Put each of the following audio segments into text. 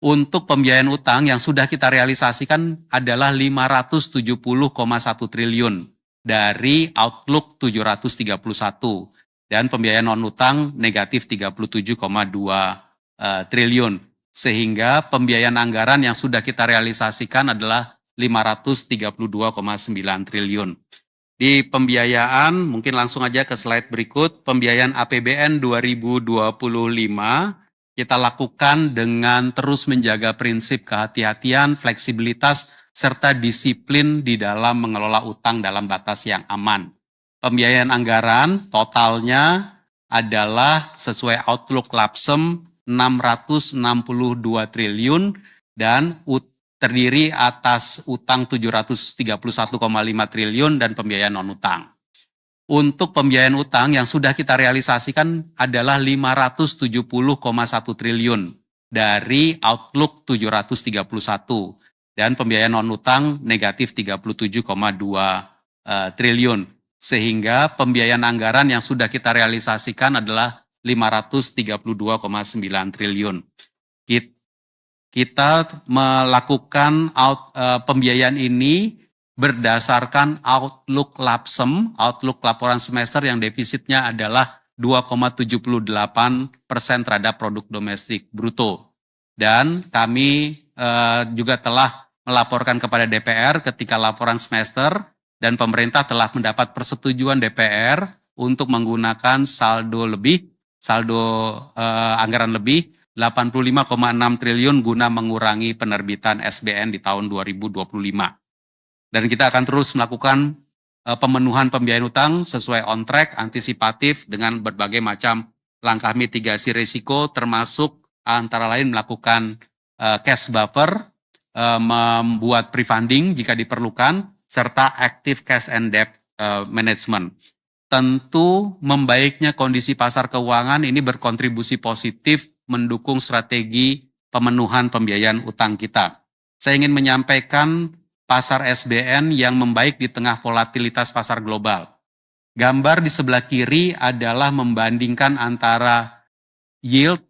Untuk pembiayaan utang yang sudah kita realisasikan adalah 570,1 triliun dari outlook 731 dan pembiayaan non-utang negatif 37,2 triliun. Sehingga pembiayaan anggaran yang sudah kita realisasikan adalah 532,9 triliun. Di pembiayaan, mungkin langsung aja ke slide berikut, pembiayaan APBN 2025 kita lakukan dengan terus menjaga prinsip kehati-hatian, fleksibilitas, serta disiplin di dalam mengelola utang dalam batas yang aman. Pembiayaan anggaran totalnya adalah sesuai outlook Lapsem 662 triliun dan terdiri atas utang 731,5 triliun dan pembiayaan non-utang. Untuk pembiayaan utang yang sudah kita realisasikan adalah 570,1 triliun dari outlook 731 dan pembiayaan non-utang negatif 37,2 triliun. Sehingga pembiayaan anggaran yang sudah kita realisasikan adalah 532,9 triliun. Kita melakukan pembiayaan ini berdasarkan outlook Lapsem, outlook laporan semester yang defisitnya adalah 2,78% terhadap produk domestik bruto. Dan kami juga telah melaporkan kepada DPR ketika laporan semester dan pemerintah telah mendapat persetujuan DPR untuk menggunakan saldo anggaran lebih 85,6 triliun guna mengurangi penerbitan SBN di tahun 2025. Dan kita akan terus melakukan pemenuhan pembiayaan utang sesuai on track, antisipatif dengan berbagai macam langkah mitigasi risiko termasuk antara lain melakukan cash buffer, membuat pre-funding jika diperlukan, serta active cash and debt management. Tentu membaiknya kondisi pasar keuangan ini berkontribusi positif mendukung strategi pemenuhan pembiayaan utang kita. Saya ingin menyampaikan pasar SBN yang membaik di tengah volatilitas pasar global. Gambar di sebelah kiri adalah membandingkan antara yield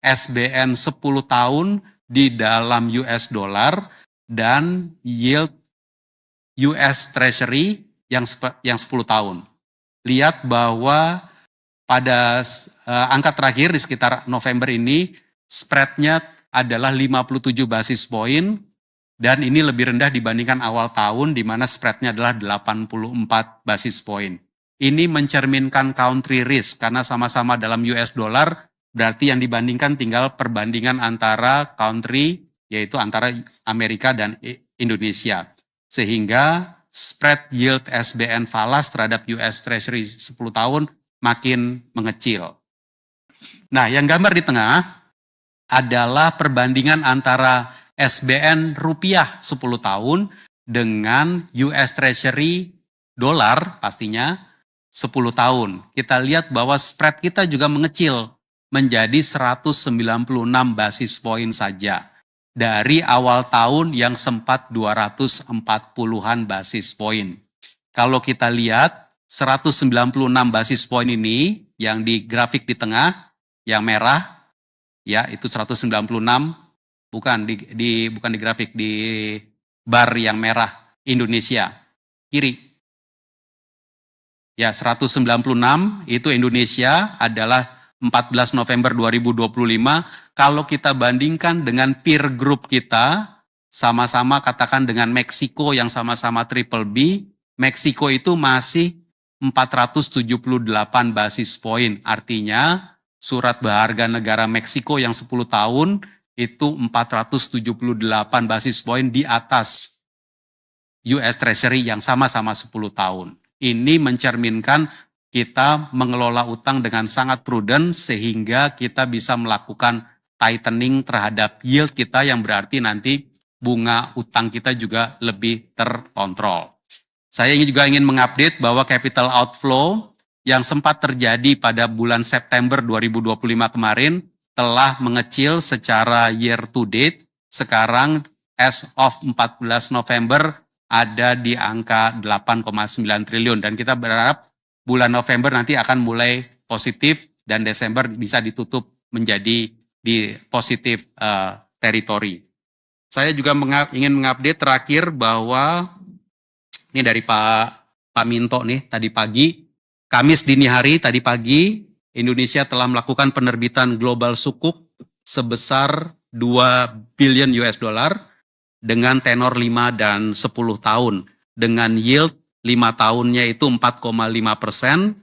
SBN 10 tahun di dalam US dollar dan yield US Treasury yang 10 tahun. Lihat bahwa pada angka terakhir di sekitar November ini, spreadnya adalah 57 basis poin, dan ini lebih rendah dibandingkan awal tahun di mana spreadnya adalah 84 basis poin. Ini mencerminkan country risk karena sama-sama dalam US dollar, berarti yang dibandingkan tinggal perbandingan antara country, yaitu antara Amerika dan Indonesia. Sehingga spread yield SBN falas terhadap US Treasury 10 tahun makin mengecil. Nah, yang gambar di tengah adalah perbandingan antara SBN rupiah 10 tahun dengan US Treasury dolar pastinya 10 tahun. Kita lihat bahwa spread kita juga mengecil menjadi 196 basis poin saja dari awal tahun yang sempat 240-an basis poin. Kalau kita lihat 196 basis poin ini yang di grafik di tengah yang merah ya itu 196 bukan di grafik, di bar yang merah Indonesia kiri. Ya, 196 itu Indonesia adalah 14 November 2025. Kalau kita bandingkan dengan peer group kita, sama-sama katakan dengan Meksiko yang sama-sama triple B, Meksiko itu masih 478 basis poin. Artinya surat berharga negara Meksiko yang 10 tahun itu 478 basis poin di atas US Treasury yang sama-sama 10 tahun. Ini mencerminkan kita mengelola utang dengan sangat prudent sehingga kita bisa melakukan tightening terhadap yield kita yang berarti nanti bunga utang kita juga lebih terkontrol. Saya juga ingin mengupdate bahwa capital outflow yang sempat terjadi pada bulan September 2025 kemarin telah mengecil secara year to date. Sekarang as of 14 November ada di angka 8,9 triliun dan kita berharap bulan November nanti akan mulai positif dan Desember bisa ditutup menjadi di positif teritori. Saya juga ingin mengupdate terakhir bahwa ini dari Pak Minto nih tadi pagi, Kamis dini hari tadi pagi, Indonesia telah melakukan penerbitan global sukuk sebesar 2 billion US dollar dengan tenor 5 dan 10 tahun dengan yield 5 tahunnya itu 4,5%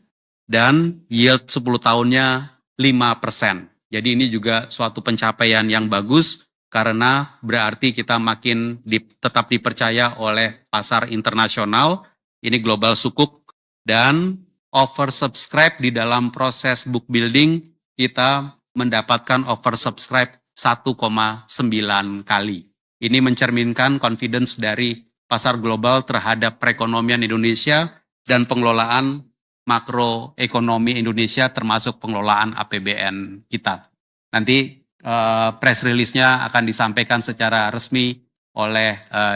dan yield 10 tahunnya 5%. Jadi ini juga suatu pencapaian yang bagus karena berarti kita makin tetap dipercaya oleh pasar internasional. Ini global sukuk dan oversubscribe di dalam proses book building kita mendapatkan oversubscribe 1,9 kali. Ini mencerminkan confidence dari pasar global terhadap perekonomian Indonesia dan pengelolaan makroekonomi Indonesia termasuk pengelolaan APBN kita. Nanti press release-nya akan disampaikan secara resmi oleh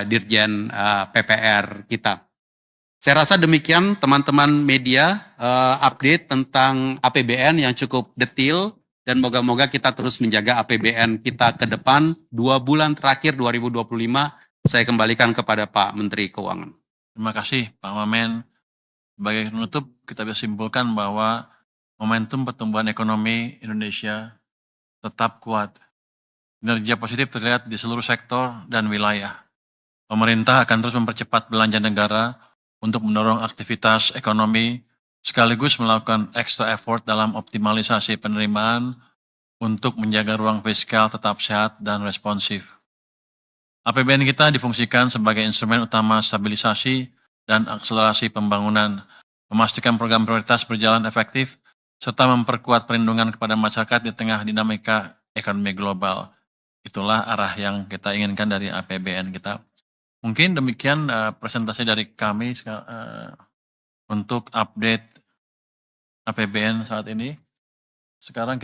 Dirjen PPR kita. Saya rasa demikian teman-teman media update tentang APBN yang cukup detail dan moga-moga kita terus menjaga APBN kita ke depan. 2 bulan terakhir 2025 saya kembalikan kepada Pak Menteri Keuangan. Terima kasih Pak Wamen. Sebagai penutup, kita bisa simpulkan bahwa momentum pertumbuhan ekonomi Indonesia tetap kuat. Kinerja positif terlihat di seluruh sektor dan wilayah. Pemerintah akan terus mempercepat belanja negara untuk mendorong aktivitas ekonomi, sekaligus melakukan extra effort dalam optimalisasi penerimaan untuk menjaga ruang fiskal tetap sehat dan responsif. APBN kita difungsikan sebagai instrumen utama stabilisasi dan akselerasi pembangunan, memastikan program prioritas berjalan efektif, serta memperkuat perlindungan kepada masyarakat di tengah dinamika ekonomi global. Itulah arah yang kita inginkan dari APBN kita. Mungkin demikian presentasi dari kami untuk update APBN saat ini. Sekarang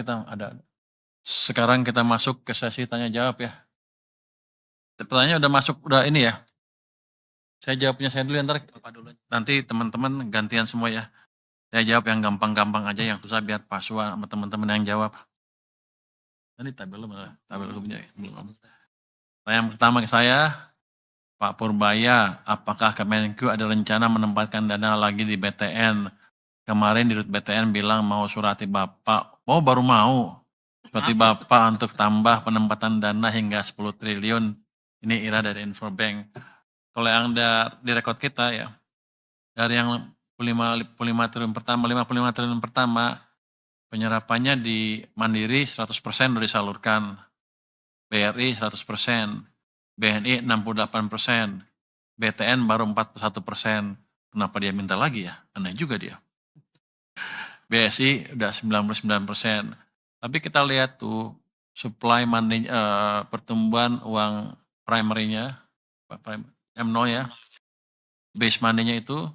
kita masuk ke sesi tanya jawab ya. Pertanyaannya udah masuk, udah ini ya. Saya jawabnya saya dulu, nanti teman-teman gantian semua ya. Saya jawab yang gampang-gampang aja, yang susah biar Pak Suwa sama teman-teman yang jawab. Tadi tabel punya belum. Yang pertama ke saya, Pak Purbaya, apakah Kemenku ada rencana menempatkan dana lagi di BTN? Kemarin di BTN bilang mau surati Bapak. Oh baru mau. Surati Bapak untuk tambah penempatan dana hingga 10 triliun. Ini Ira dari Infobank. Kalau yang ada di rekod kita ya, dari yang 55 triliun pertama, penyerapannya di Mandiri 100% sudah disalurkan. BRI 100%, BNI 68%, BTN baru 41%. Kenapa dia minta lagi ya? Aneh juga dia. BSI udah 99%. Tapi kita lihat tuh supply money, pertumbuhan uang primary-nya, M0 ya, base money-nya itu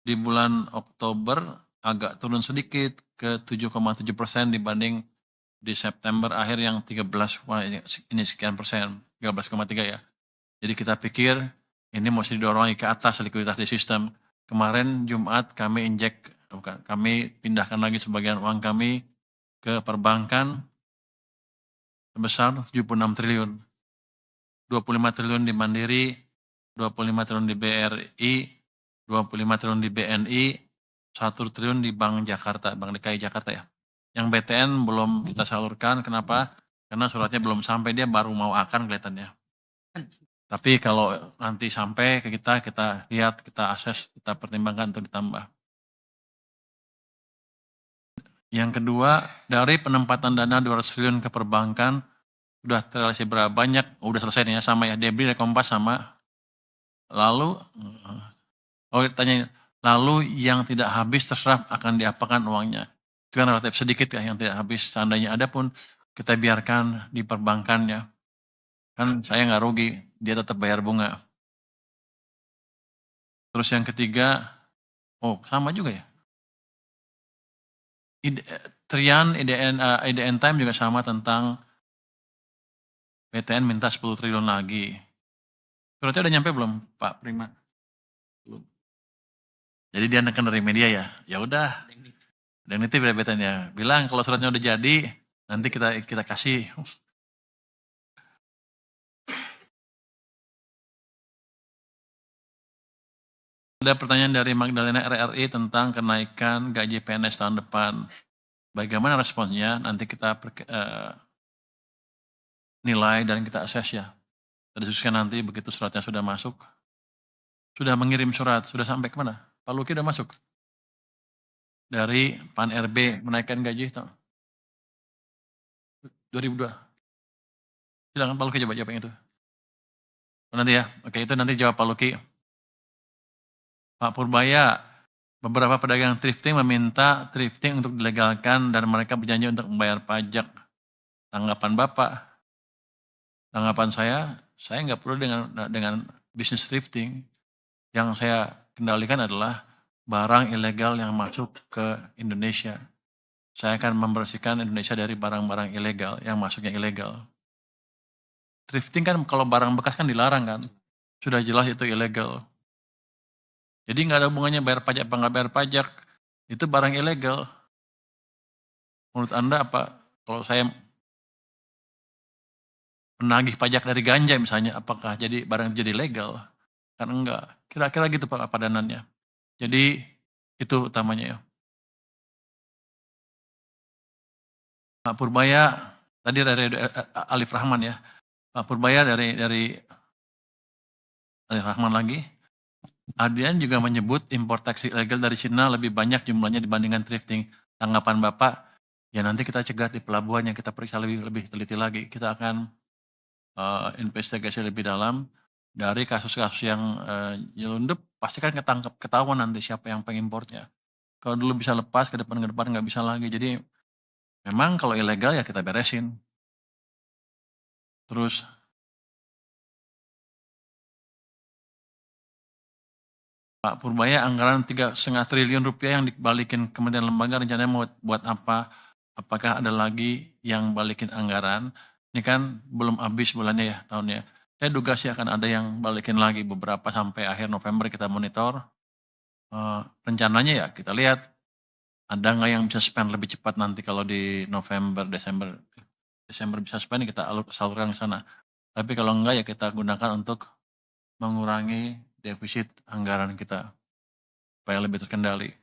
di bulan Oktober agak turun sedikit ke 7,7% dibanding di September akhir yang 13, wah ini sekian persen, 13,3 ya. Jadi kita pikir ini mesti didorong ke atas likuiditas di sistem. Kemarin Jumat kami kami pindahkan lagi sebagian uang kami ke perbankan sebesar 76 triliun. 25 triliun di Mandiri, 25 triliun di BRI, 25 triliun di BNI, 1 triliun di Bank Jakarta, Bank DKI Jakarta ya. Yang BTN belum kita salurkan, kenapa? Karena suratnya belum sampai, dia baru mau akan kelihatannya. Tapi kalau nanti sampai ke kita lihat, kita akses, kita pertimbangkan untuk ditambah. Yang kedua, dari penempatan dana 200 triliun ke perbankan, sudah terrealisasi berapa banyak? Udah selesai nih ya, sama ya, Debri dari Kompas sama. Lalu, lalu yang tidak habis terserap akan diapakan uangnya. Itu kan relatif sedikit ya yang tidak habis. Seandainya ada pun kita biarkan di perbankannya. Kan saya nggak rugi, dia tetap bayar bunga. Terus yang ketiga, sama juga ya. Trian, IDN Time juga sama tentang BTN minta 10 triliun lagi. Suratnya udah nyampe belum Pak Prima? Belum. Jadi dia neken dari media ya. Ya udah. Dan itu BTN ya. Bilang kalau suratnya udah jadi, nanti kita kasih. Ada pertanyaan dari Magdalena RRI tentang kenaikan gaji PNS tahun depan. Bagaimana responnya? Nanti kita nilai dan kita assess ya. Kita diskusikan nanti begitu suratnya sudah masuk. Sudah mengirim surat, sudah sampai kemana? Pak Luki udah masuk? Dari Pan RB menaikkan gaji tahun 2002. Silakan Pak Luki coba jawab yang itu. Nanti ya, oke itu nanti jawab Pak Luki. Pak Purbaya, beberapa pedagang thrifting meminta thrifting untuk dilegalkan dan mereka berjanji untuk membayar pajak. Tanggapan Bapak? Tanggapan saya nggak perlu dengan bisnis thrifting. Yang saya kendalikan adalah barang ilegal yang masuk ke Indonesia. Saya akan membersihkan Indonesia dari barang-barang ilegal yang masuknya ilegal. Thrifting kan kalau barang bekas kan dilarang kan, sudah jelas itu ilegal. Jadi nggak ada hubungannya bayar pajak apa nggak bayar pajak, itu barang ilegal. Menurut Anda apa? Kalau saya menagih pajak dari ganja misalnya, apakah jadi barang jadi legal? Kan enggak. Kira-kira gitu Pak padanannya. Jadi itu utamanya ya. Pak Purbaya, tadi dari Alif Rahman ya. Pak Purbaya dari Alif Rahman lagi. Adrian juga menyebut impor teks ilegal dari Cina lebih banyak jumlahnya dibandingkan thrifting. Tanggapan Bapak, ya nanti kita cegat di pelabuhan yang kita periksa lebih teliti lagi. Kita akan investigasi lebih dalam dari kasus-kasus yang nyelundup, pasti kan ketahuan nanti siapa yang pengimportnya. Kalau dulu bisa lepas, ke depan nggak bisa lagi. Jadi memang kalau ilegal ya kita beresin. Terus Pak Purbaya, anggaran 3,5 triliun rupiah yang dibalikin kementerian lembaga rencananya mau buat apa? Apakah ada lagi yang balikin anggaran? Ini kan belum habis bulannya ya tahunnya. Saya duga sih akan ada yang balikin lagi beberapa sampai akhir November kita monitor. Rencananya ya kita lihat ada nggak yang bisa spend lebih cepat nanti kalau di November, Desember bisa spend kita salurkan ke sana. Tapi kalau enggak ya kita gunakan untuk mengurangi defisit anggaran kita supaya lebih terkendali.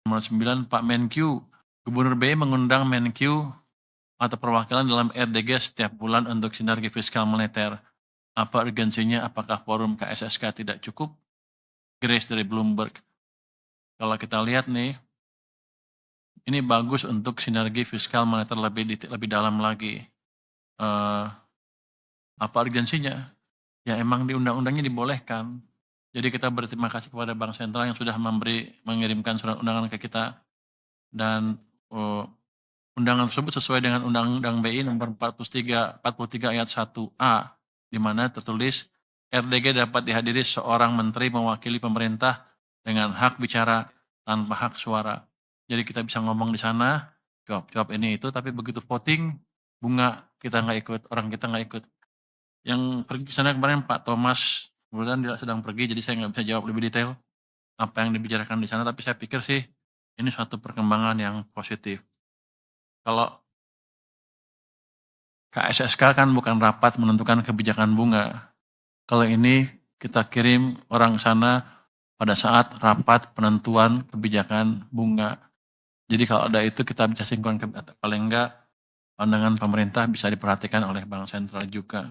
Nomor 9, Pak Menkyu, Gubernur BI mengundang Menkyu atau perwakilan dalam RDG setiap bulan untuk sinergi fiskal moneter. Apa urgensinya? Apakah forum KSSK tidak cukup? Grace dari Bloomberg. Kalau kita lihat nih, ini bagus untuk sinergi fiskal moneter lebih dalam lagi. Apa urgensinya? Ya emang di undang-undangnya dibolehkan. Jadi kita berterima kasih kepada Bank Sentral yang sudah mengirimkan surat undangan ke kita. Dan undangan tersebut sesuai dengan Undang-Undang BI nomor 43 ayat 1A, di mana tertulis RDG dapat dihadiri seorang menteri mewakili pemerintah dengan hak bicara tanpa hak suara. Jadi kita bisa ngomong di sana, jawab ini itu, tapi begitu voting, bunga kita nggak ikut, orang kita nggak ikut. Yang pergi ke sana kemarin Pak Thomas, kemudian dia sedang pergi, jadi saya nggak bisa jawab lebih detail apa yang dibicarakan di sana, tapi saya pikir sih ini suatu perkembangan yang positif. Kalau KSSK kan bukan rapat menentukan kebijakan bunga. Kalau ini kita kirim orang ke sana pada saat rapat penentuan kebijakan bunga. Jadi kalau ada itu kita bisa sinkron, paling enggak pandangan pemerintah bisa diperhatikan oleh Bank Sentral juga.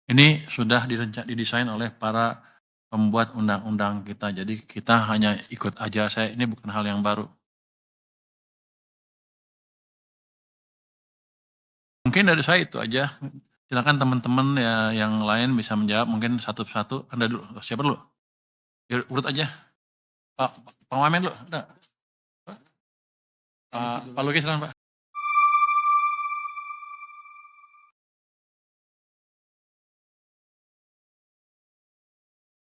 Ini sudah didesain oleh para pembuat undang-undang kita, jadi kita hanya ikut aja. Ini bukan hal yang baru. Mungkin dari saya itu aja. Silakan teman-teman ya yang lain bisa menjawab, mungkin satu-satu. Anda dulu, siapa dulu? Ya, urut aja. Pak Wamen dulu. Pak Luki silakan Pak.